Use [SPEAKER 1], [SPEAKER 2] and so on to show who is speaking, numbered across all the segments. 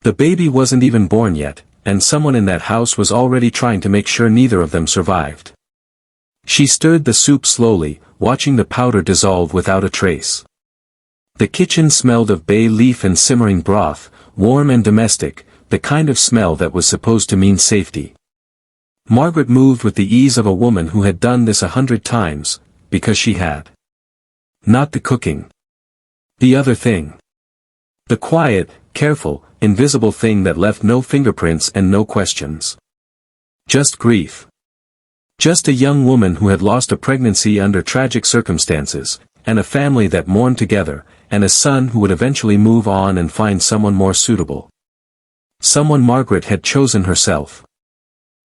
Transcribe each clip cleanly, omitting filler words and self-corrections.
[SPEAKER 1] The baby wasn't even born yet, and someone in that house was already trying to make sure neither of them survived. She stirred the soup slowly, watching the powder dissolve without a trace. The kitchen smelled of bay leaf and simmering broth, warm and domestic, the kind of smell that was supposed to mean safety. Margaret moved with the ease of a woman who had done this 100 times, because she had. Not the cooking. The other thing. The quiet, careful, invisible thing that left no fingerprints and no questions. Just grief. Just a young woman who had lost a pregnancy under tragic circumstances, and a family that mourned together, and a son who would eventually move on and find someone more suitable. Someone Margaret had chosen herself.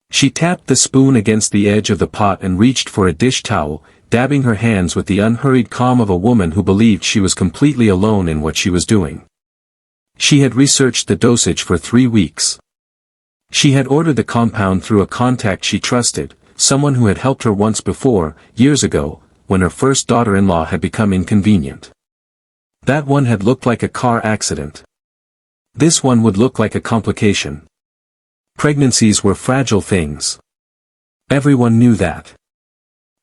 [SPEAKER 1] She tapped the spoon against the edge of the pot and reached for a dish towel, dabbing her hands with the unhurried calm of a woman who believed she was completely alone in what she was doing. She had researched the dosage for 3 weeks. She had ordered the compound through a contact she trusted, someone who had helped her once before, years ago, when her first daughter-in-law had become inconvenient. That one had looked like a car accident. This one would look like a complication. Pregnancies were fragile things. Everyone knew that.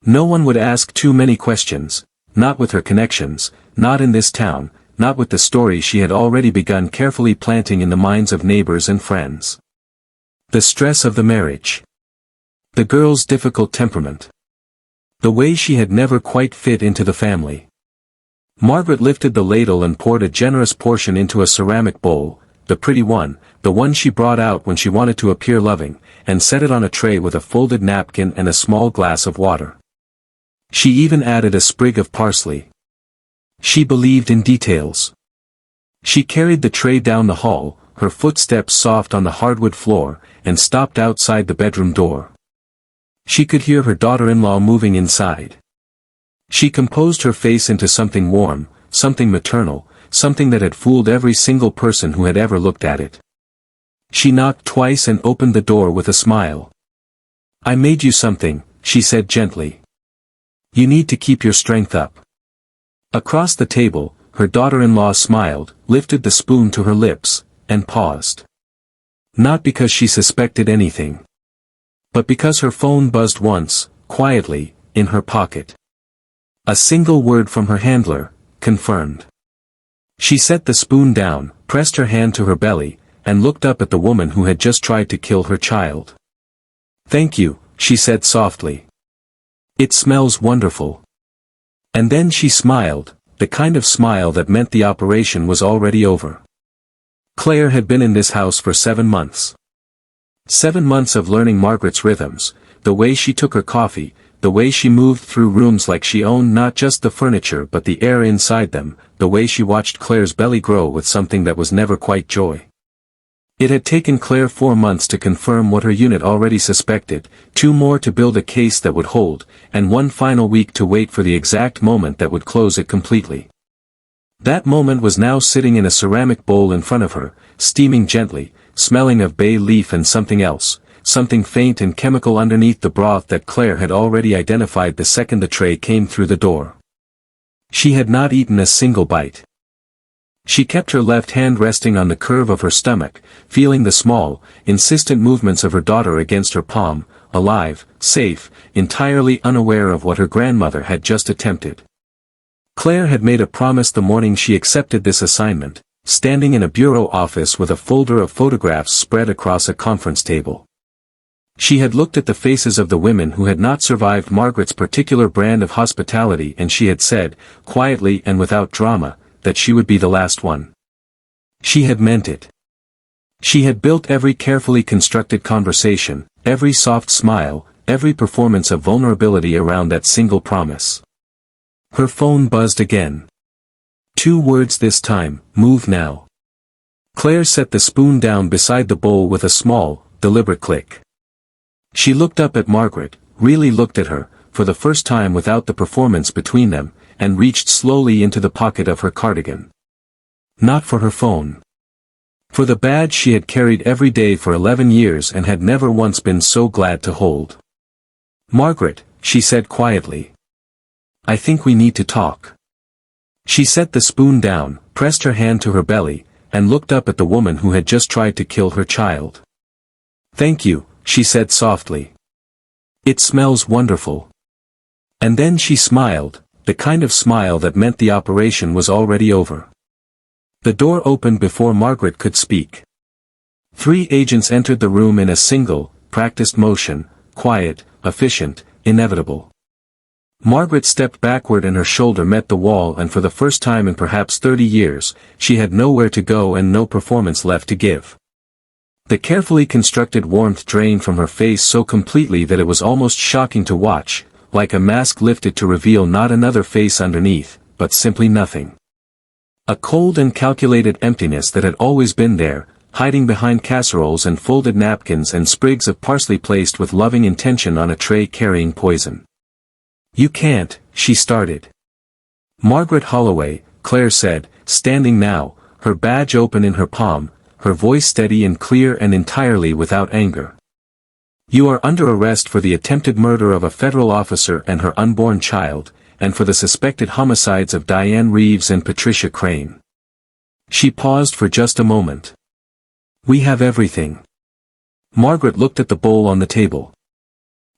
[SPEAKER 1] No one would ask too many questions, not with her connections, not in this town, not with the story she had already begun carefully planting in the minds of neighbors and friends. The stress of the marriage. The girl's difficult temperament. The way she had never quite fit into the family. Margaret lifted the ladle and poured a generous portion into a ceramic bowl, the pretty one, the one she brought out when she wanted to appear loving, and set it on a tray with a folded napkin and a small glass of water. She even added a sprig of parsley. She believed in details. She carried the tray down the hall, her footsteps soft on the hardwood floor, and stopped outside the bedroom door. She could hear her daughter-in-law moving inside. She composed her face into something warm, something maternal, something that had fooled every single person who had ever looked at it. She knocked twice and opened the door with a smile. "I made you something," she said gently. "You need to keep your strength up." Across the table, her daughter-in-law smiled, lifted the spoon to her lips, and paused. Not because she suspected anything. But because her phone buzzed once, quietly, in her pocket. A single word from her handler, confirmed. She set the spoon down, pressed her hand to her belly, and looked up at the woman who had just tried to kill her child. "Thank you," she said softly. "It smells wonderful." And then she smiled, the kind of smile that meant the operation was already over. Claire had been in this house for 7 months. 7 months of learning Margaret's rhythms, the way she took her coffee, the way she moved through rooms like she owned not just the furniture but the air inside them, the way she watched Claire's belly grow with something that was never quite joy. It had taken Claire 4 months to confirm what her unit already suspected, 2 more to build a case that would hold, and 1 final week to wait for the exact moment that would close it completely. That moment was now sitting in a ceramic bowl in front of her, steaming gently, smelling of bay leaf and something else, something faint and chemical underneath the broth that Claire had already identified the second the tray came through the door. She had not eaten a single bite. She kept her left hand resting on the curve of her stomach, feeling the small, insistent movements of her daughter against her palm, alive, safe, entirely unaware of what her grandmother had just attempted. Claire had made a promise the morning she accepted this assignment, standing in a bureau office with a folder of photographs spread across a conference table. She had looked at the faces of the women who had not survived Margaret's particular brand of hospitality and she had said, quietly and without drama, that she would be the last one. She had meant it. She had built every carefully constructed conversation, every soft smile, every performance of vulnerability around that single promise. Her phone buzzed again. 2 words this time, "Move now." Claire set the spoon down beside the bowl with a small, deliberate click. She looked up at Margaret, really looked at her, for the first time without the performance between them, and reached slowly into the pocket of her cardigan. Not for her phone. For the badge she had carried every day for 11 years and had never once been so glad to hold. "Margaret," she said quietly. "I think we need to talk." She set the spoon down, pressed her hand to her belly, and looked up at the woman who had just tried to kill her child. "Thank you," she said softly. "It smells wonderful." And then she smiled, the kind of smile that meant the operation was already over. The door opened before Margaret could speak. 3 agents entered the room in a single, practiced motion, quiet, efficient, inevitable. Margaret stepped backward and her shoulder met the wall, and for the first time in perhaps 30 years, she had nowhere to go and no performance left to give. The carefully constructed warmth drained from her face so completely that it was almost shocking to watch, like a mask lifted to reveal not another face underneath, but simply nothing. A cold and calculated emptiness that had always been there, hiding behind casseroles and folded napkins and sprigs of parsley placed with loving intention on a tray carrying poison. "You can't," she started. "Margaret Holloway," Claire said, standing now, her badge open in her palm, her voice steady and clear and entirely without anger. "You are under arrest for the attempted murder of a federal officer and her unborn child, and for the suspected homicides of Diane Reeves and Patricia Crane." She paused for just a moment. "We have everything." Margaret looked at the bowl on the table.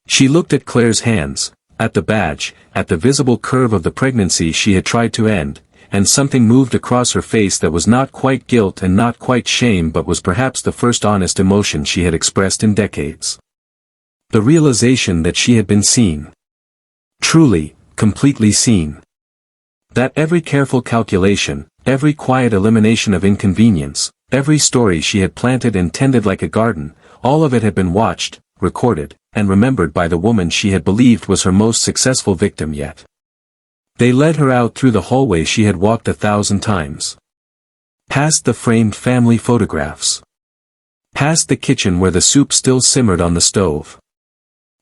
[SPEAKER 1] She looked at Claire's hands, at the badge, at the visible curve of the pregnancy she had tried to end, and something moved across her face that was not quite guilt and not quite shame but was perhaps the first honest emotion she had expressed in decades. The realization that she had been seen. Truly, completely seen. That every careful calculation, every quiet elimination of inconvenience, every story she had planted and tended like a garden, all of it had been watched, recorded, and remembered by the woman she had believed was her most successful victim yet. They led her out through the hallway she had walked 1,000 times. Past the framed family photographs. Past the kitchen where the soup still simmered on the stove.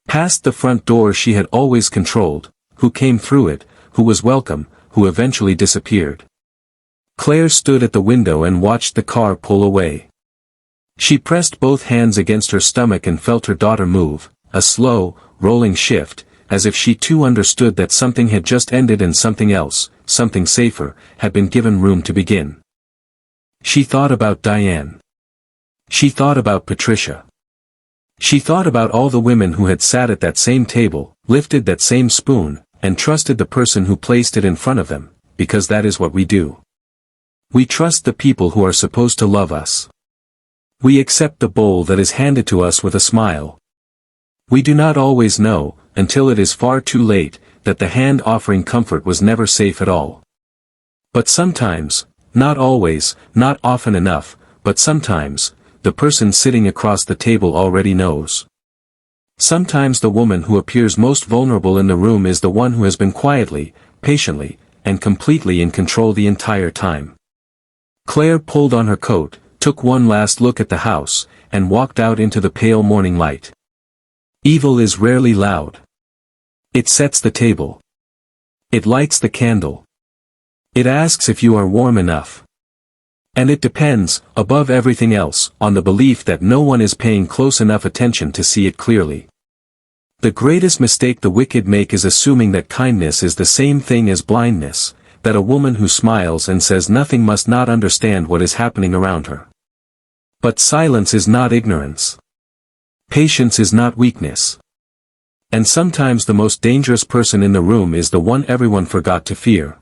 [SPEAKER 1] Past the front door she had always controlled, who came through it, who was welcome, who eventually disappeared. Claire stood at the window and watched the car pull away. She pressed both hands against her stomach and felt her daughter move, a slow, rolling shift, as if she too understood that something had just ended and something else, something safer, had been given room to begin. She thought about Diane. She thought about Patricia. She thought about all the women who had sat at that same table, lifted that same spoon, and trusted the person who placed it in front of them, because that is what we do. We trust the people who are supposed to love us. We accept the bowl that is handed to us with a smile. We do not always know, until it is far too late, that the hand offering comfort was never safe at all. But sometimes, not always, not often enough, but sometimes, the person sitting across the table already knows. Sometimes the woman who appears most vulnerable in the room is the one who has been quietly, patiently, and completely in control the entire time. Claire pulled on her coat, took one last look at the house, and walked out into the pale morning light. Evil is rarely loud. It sets the table. It lights the candle. It asks if you are warm enough. And it depends, above everything else, on the belief that no one is paying close enough attention to see it clearly. The greatest mistake the wicked make is assuming that kindness is the same thing as blindness, that a woman who smiles and says nothing must not understand what is happening around her. But silence is not ignorance. Patience is not weakness. And sometimes the most dangerous person in the room is the one everyone forgot to fear.